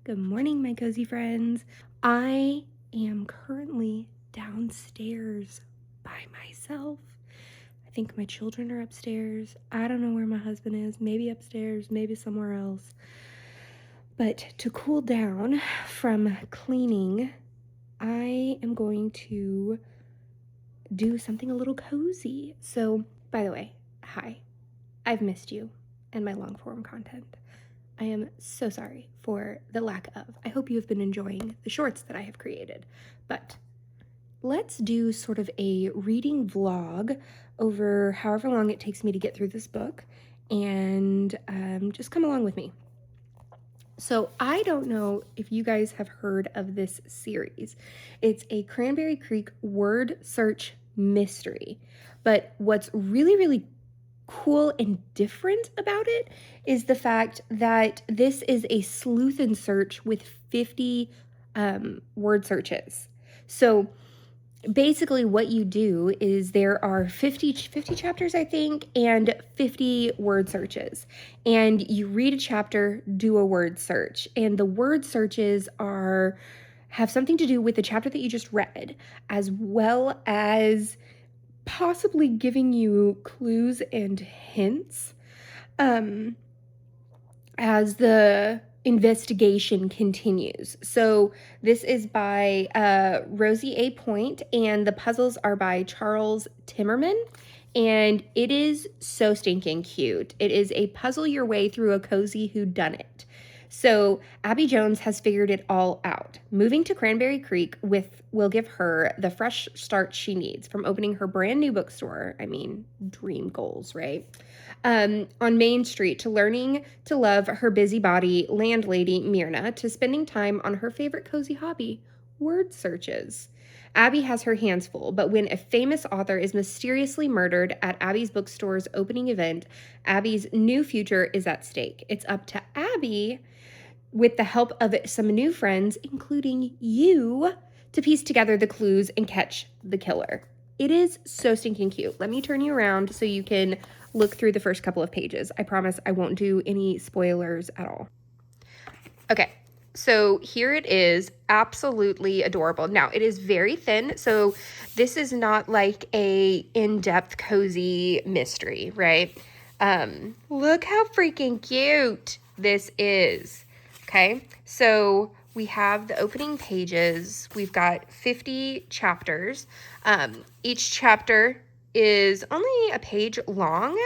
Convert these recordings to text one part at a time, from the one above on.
Good morning, my cozy friends. I am currently downstairs by myself. I think my children are upstairs. I don't know where my husband is. Maybe upstairs, maybe somewhere else. But to cool down from cleaning, I am going to do something a little cozy. So, by the way, hi. I've missed you and my long form content. I am so sorry for the lack of. I hope you have been enjoying the shorts that I have created. But let's do sort of a reading vlog over however long it takes me to get through this book, and just come along with me. So I don't know if you guys have heard of this series. It's a Cranberry Creek word search mystery. But what's really, really cool and different about it is the fact that this is a sleuth and search with 50 word searches. So basically what you do is there are 50 chapters, I think, and 50 word searches. And you read a chapter, do a word search. And the word searches have something to do with the chapter that you just read, as well as possibly giving you clues and hints as the investigation continues. So this is by Rosie A. Point, and the puzzles are by Charles Timmerman, and it is so stinking cute. It is a puzzle your way through a cozy whodunit. So Abby Jones has figured it all out. Moving to Cranberry Creek will give her the fresh start she needs, from opening her brand new bookstore. I mean, dream goals, right? On Main Street, to learning to love her busybody landlady Myrna, to spending time on her favorite cozy hobby, word searches. Abby has her hands full, but when a famous author is mysteriously murdered at Abby's bookstore's opening event, Abby's new future is at stake. It's up to Abby, with the help of some new friends, including you, to piece together the clues and catch the killer. It is so stinking cute. Let me turn you around so you can look through the first couple of pages. I promise I won't do any spoilers at all. Okay, so here it is. Absolutely adorable. Now, it is very thin, so this is not like a in-depth cozy mystery, right? Look how freaking cute this is. Okay, so we have the opening pages. We've got 50 chapters. Each chapter is only a page long,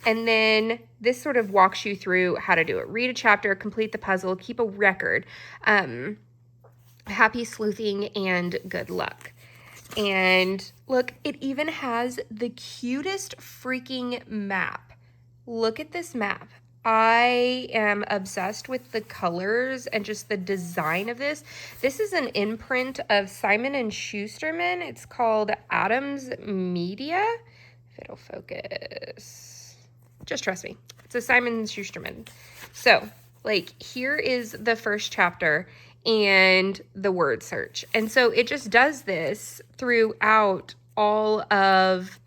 and then this sort of walks you through how to do it. Read a chapter, complete the puzzle, keep a record. Happy sleuthing and good luck. And look, it even has the cutest freaking map. Look at this map. I am obsessed with the colors and just the design of this. This is an imprint of Simon and Schusterman. It's called Adams Media. If it'll focus. Just trust me. It's a Simon Schusterman. So, like, here is the first chapter and the word search. And so it just does this throughout all of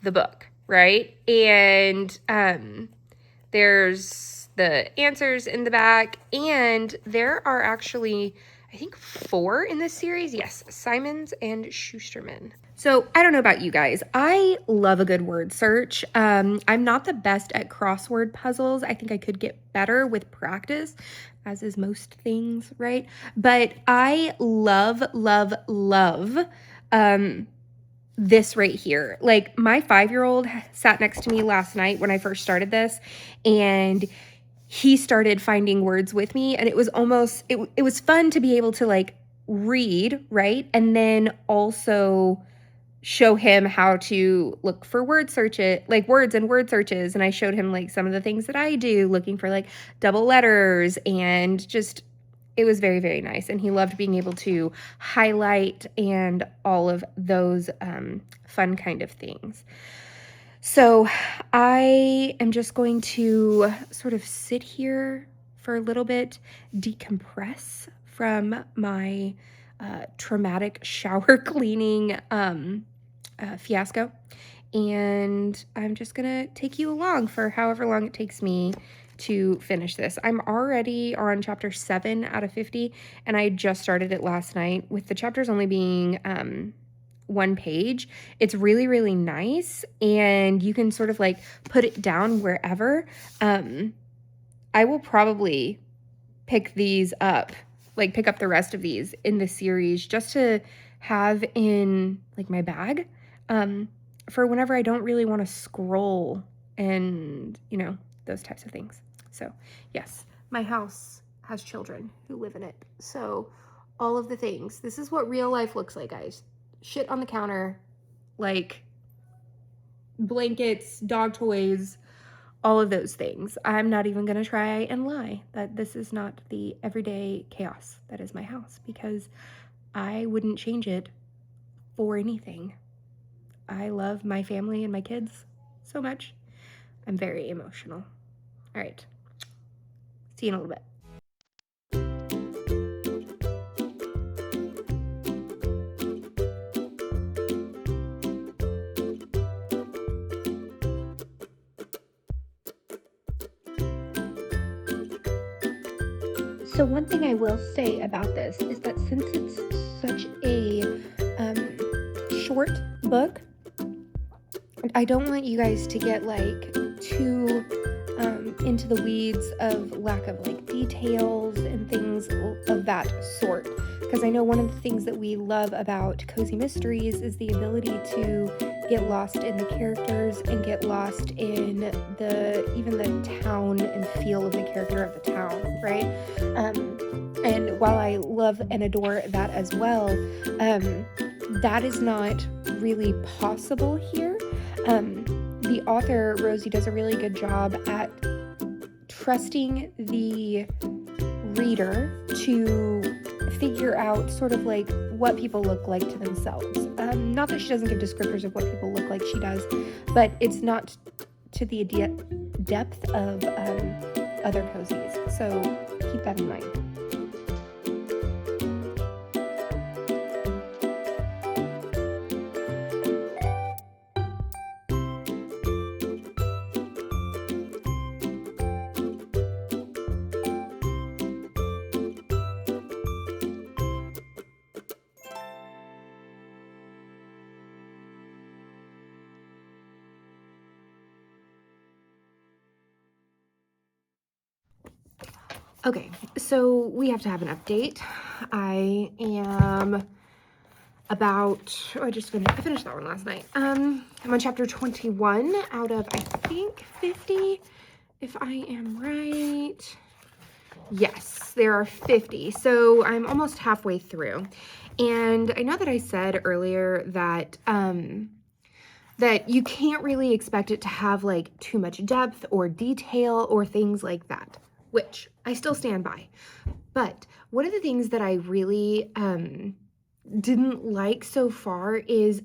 the book, right? And there's the answers in the back, and there are actually, I think, 4 in this series. Yes, Simons and Schusterman. So I don't know about you guys. I love a good word search. I'm not the best at crossword puzzles. I think I could get better with practice, as is most things, right? But I love, love, love this right here. Like, my 5-year-old sat next to me last night when I first started this, and he started finding words with me, and it was almost, it was fun to be able to like read, right? And then also show him how to look for word searches, like words and word searches. And I showed him like some of the things that I do, looking for like double letters, and just, it was very, very nice. And he loved being able to highlight and all of those fun kind of things. So I am just going to sort of sit here for a little bit, decompress from my traumatic shower cleaning fiasco. And I'm just going to take you along for however long it takes me to finish this. I'm already on chapter 7 out of 50, and I just started it last night with the chapters only being 1 page. It's really, really nice, and you can sort of like put it down wherever. I will probably pick these up, like pick up the rest of these in the series just to have in like my bag for whenever I don't really want to scroll and, you know, those types of things. So yes, my house has children who live in it. So all of the things, this is what real life looks like, guys. Shit on the counter, like blankets, dog toys, all of those things. I'm not even going to try and lie that this is not the everyday chaos that is my house, because I wouldn't change it for anything. I love my family and my kids so much. I'm very emotional. All right. See you in a little bit. So one thing I will say about this is that since it's such a short book, I don't want you guys to get like too into the weeds of lack of like details and things of that sort, because I know one of the things that we love about cozy mysteries is the ability to get lost in the characters and get lost in even the town and feel of the character of the town, right? And while I love and adore that as well, that is not really possible here. The author, Rosie, does a really good job at trusting the reader to figure out sort of like what people look like to themselves. Not that she doesn't give descriptors of what people look like, she does, but it's not to the depth of other cozies. So keep that in mind. Okay, so we have to have an update. I am about, I finished that one last night. I'm on chapter 21 out of, I think, 50, if I am right. Yes, there are 50, so I'm almost halfway through. And I know that I said earlier that, that you can't really expect it to have like too much depth or detail or things like that, which I still stand by. But one of the things that I really didn't like so far is,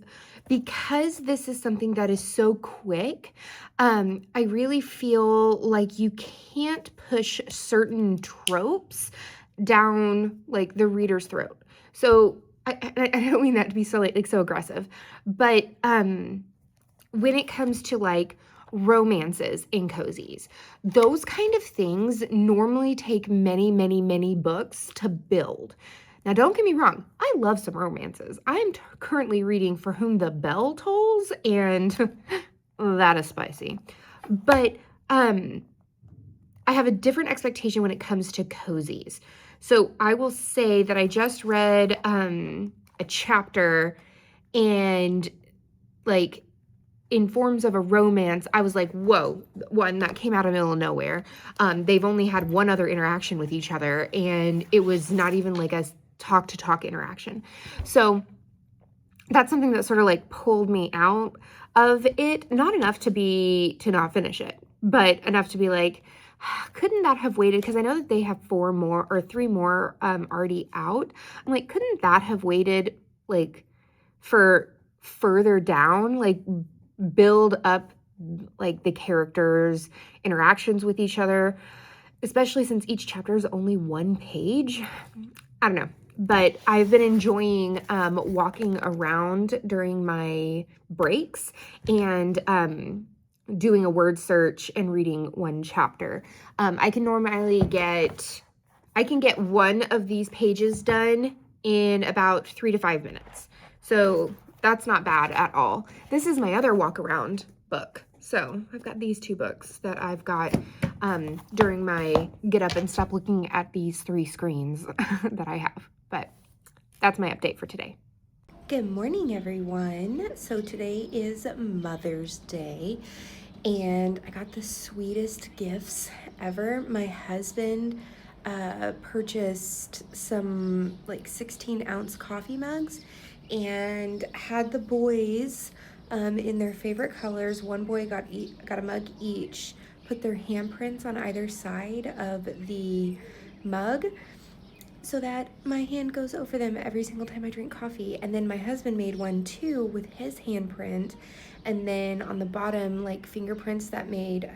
because this is something that is so quick, I really feel like you can't push certain tropes down like the reader's throat. So I don't mean that to be so like so aggressive, but when it comes to like romances in cozies, those kind of things normally take many, many, many books to build. Now, don't get me wrong, I love some romances. I'm currently reading For Whom the Bell Tolls, and that is spicy. But I have a different expectation when it comes to cozies. So I will say that I just read a chapter, and like in forms of a romance, I was like, whoa, one that came out of the middle of nowhere. They've only had one other interaction with each other, and it was not even like a talk-to-talk interaction. So that's something that sort of like pulled me out of it. Not enough to not finish it, but enough to be like, couldn't that have waited? Because I know that they have 3 more already out. I'm like, couldn't that have waited like for further down, like build up like the characters' interactions with each other, especially since each chapter is only 1 page. I don't know, but I've been enjoying walking around during my breaks, and doing a word search and reading one chapter. I can normally get one of these pages done in about 3 to 5 minutes. So that's not bad at all. This is my other walk around book. So I've got these 2 books that I've got during my get up and stop looking at these 3 screens that I have. But that's my update for today. Good morning, everyone. So today is Mother's Day, and I got the sweetest gifts ever. My husband purchased some like 16-ounce coffee mugs and had the boys in their favorite colors. One boy got a mug each, put their handprints on either side of the mug, so that my hand goes over them every single time I drink coffee. And then my husband made one too with his handprint, and then on the bottom, like fingerprints that made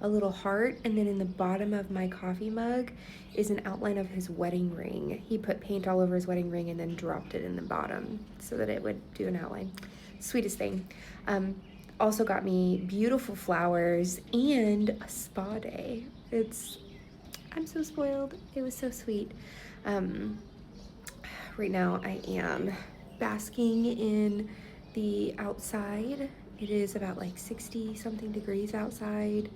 a little heart. And then in the bottom of my coffee mug is an outline of his wedding ring. He put paint all over his wedding ring and then dropped it in the bottom so that it would do an outline. Sweetest thing. Also got me beautiful flowers and a spa day. I'm so spoiled. It was so sweet. Right now I am basking in the outside. It is about like 60 something degrees outside,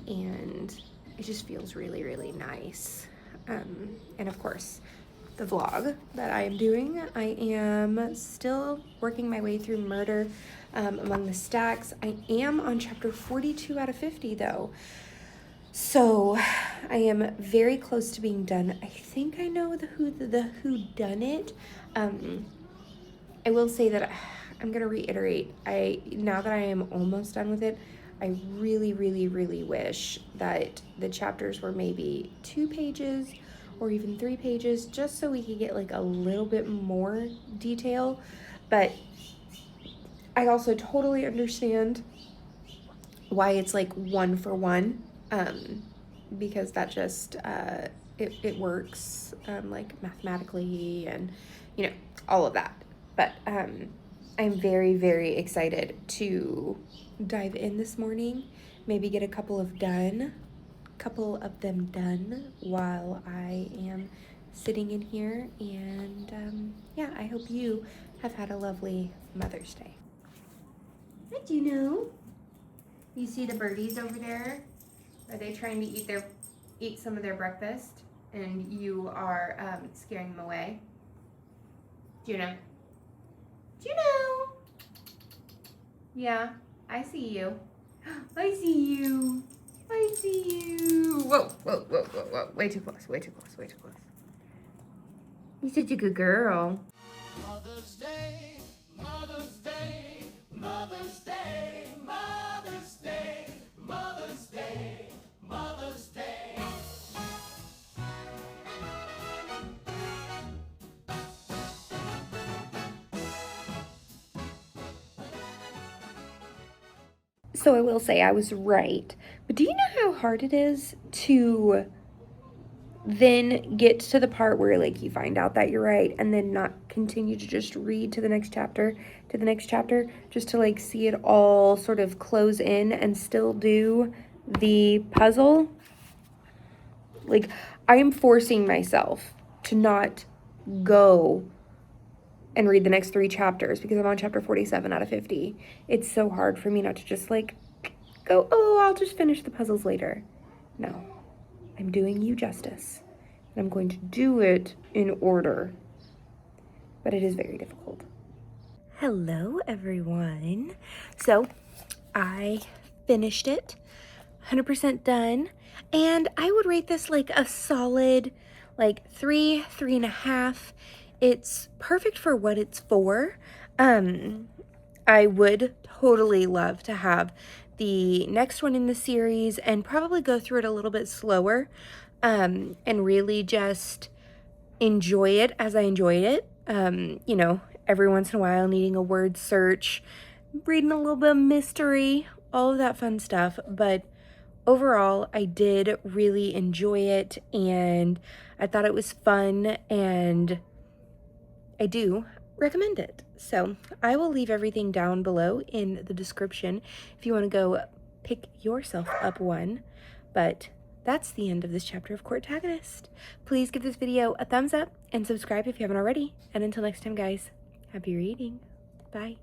and it just feels really, really nice. And of course, the vlog that I am doing, I am still working my way through Murder Among the Stacks. I am on chapter 42 out of 50 though. So I am very close to being done. I think I know the whodunit. I will say that I'm gonna reiterate. Now that I am almost done with it, I really, really, really wish that the chapters were maybe 2 pages or even 3 pages, just so we could get like a little bit more detail. But I also totally understand why it's like 1 for 1. Because that just, it works, like mathematically and, all of that. But, I'm very, very excited to dive in this morning, maybe get a couple of them done while I am sitting in here. And, yeah, I hope you have had a lovely Mother's Day. Hi, Juno. You see the birdies over there? Are they trying to eat some of their breakfast, and you are scaring them away? Juno? Juno? Yeah, I see you. I see you. I see you. Whoa, whoa, whoa, whoa, whoa. Way too close, way too close, way too close. You're such a good girl. Mother's Day, Mother's Day, Mother's Day, Mother's Day, Mother's Day. Mother's Day. So I will say I was right, but do you know how hard it is to then get to the part where like you find out that you're right and then not continue to just read to the next chapter, just to like see it all sort of close in and still do the puzzle? Like, I am forcing myself to not go and read the next 3 chapters because I'm on chapter 47 out of 50. It's so hard for me not to just like go, oh, I'll just finish the puzzles later. No, I'm doing you justice. And I'm going to do it in order. But it is very difficult. Hello, everyone. So, I finished it. 100% done. And I would rate this like a solid like 3.5. It's perfect for what it's for. I would totally love to have the next one in the series and probably go through it a little bit slower, and really just enjoy it as I enjoyed it. Every once in a while needing a word search, reading a little bit of mystery, all of that fun stuff. But overall, I did really enjoy it, and I thought it was fun, and I do recommend it. So I will leave everything down below in the description if you want to go pick yourself up one. But that's the end of this chapter of Courtagonist. Please give this video a thumbs up and subscribe if you haven't already. And until next time, guys, happy reading. Bye.